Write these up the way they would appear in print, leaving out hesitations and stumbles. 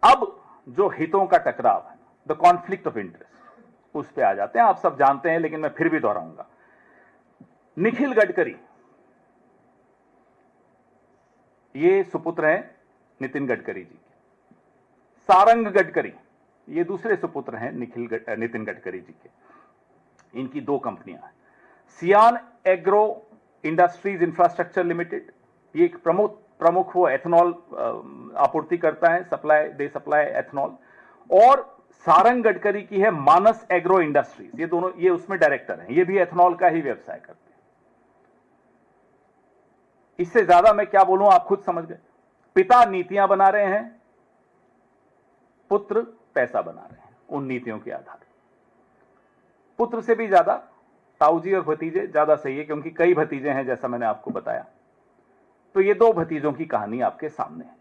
अब जो हितों का टकराव है, द कॉन्फ्लिक्ट ऑफ इंटरेस्ट, उस पर आ जाते हैं। आप सब जानते हैं लेकिन मैं फिर भी दोहराऊंगा। निखिल गडकरी ये सुपुत्र हैं नितिन गडकरी जी के। सारंग गडकरी ये दूसरे सुपुत्र हैं नितिन गडकरी जी के। इनकी दो कंपनियां हैं। सियान एग्रो इंडस्ट्रीज इंफ्रास्ट्रक्चर लिमिटेड, ये एक प्रमुख वो एथेनॉल आपूर्ति करता है, दे सप्लाई एथेनॉल। और सारंग गडकरी की है मानस एग्रो इंडस्ट्रीज, ये दोनों ये उसमें डायरेक्टर हैं, ये भी एथेनॉल का ही व्यवसाय करते हैं। इससे ज्यादा मैं क्या बोलूं, आप खुद समझ गए। पिता नीतियां बना रहे हैं, पुत्र पैसा बना रहे हैं उन नीतियों के आधार पर। पुत्र से भी ज्यादा ताऊजी और भतीजे ज्यादा सही है, क्योंकि कई भतीजे हैं जैसा मैंने आपको बताया। तो ये दो भतीजों की कहानी आपके सामने है।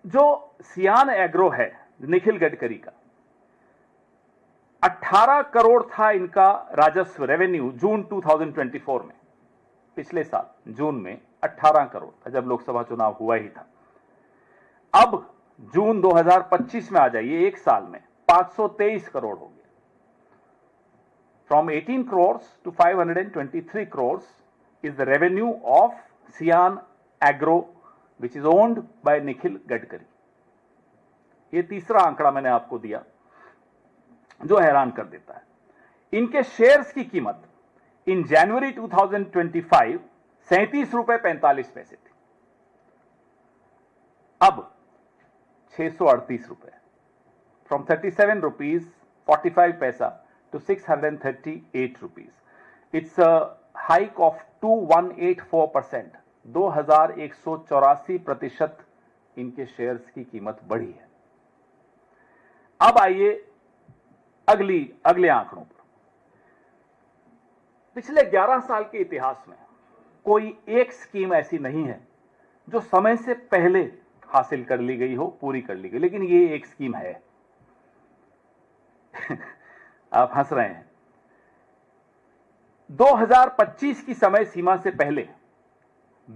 जो सियान एग्रो है निखिल गडकरी का, 18 करोड़ था इनका राजस्व रेवेन्यू जून 2024 में। पिछले साल जून में 18 करोड़ था जब लोकसभा चुनाव हुआ ही था। अब जून 2025 में आ जाइए, एक साल में 523 करोड़ हो गया। From 18 crores to 523 crores is the revenue of Sian Agro, which is owned by Nikhil Gadkari. ये तीसरा आंकड़ा मैंने आपको दिया जो हैरान कर देता है। इनके शेयर्स की कीमत इन जनवरी 2025 ₹37.45 थी, अब 638 रुपए, from ₹37.45 to 638 rupees. It's a hike of 2184%. 2184% इनके शेयर्स की कीमत बढ़ी है। अब आइए अगले आंकड़ों पर। पिछले 11 साल के इतिहास में कोई एक स्कीम ऐसी नहीं है जो समय से पहले हासिल कर ली गई हो, पूरी कर ली गई, लेकिन ये एक स्कीम है। आप हंस रहे हैं। 2025 की समय सीमा से पहले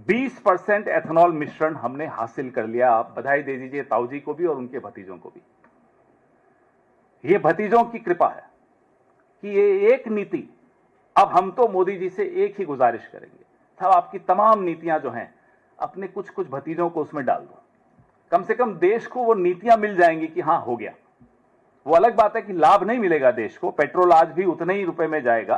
20% एथेनॉल मिश्रण हमने हासिल कर लिया। आप बधाई दे दीजिए ताऊजी को भी और उनके भतीजों को भी। ये भतीजों की कृपा है कि ये एक नीति, अब हम तो मोदी जी से एक ही गुजारिश करेंगे, साहब आपकी तमाम नीतियां जो हैं अपने कुछ कुछ भतीजों को उसमें डाल दो। कम से कम देश को वो नीतियां मिल जाएंगी कि हां हो गया। वो अलग बात है कि लाभ नहीं मिलेगा देश को, पेट्रोल आज भी उतने ही रुपए में जाएगा।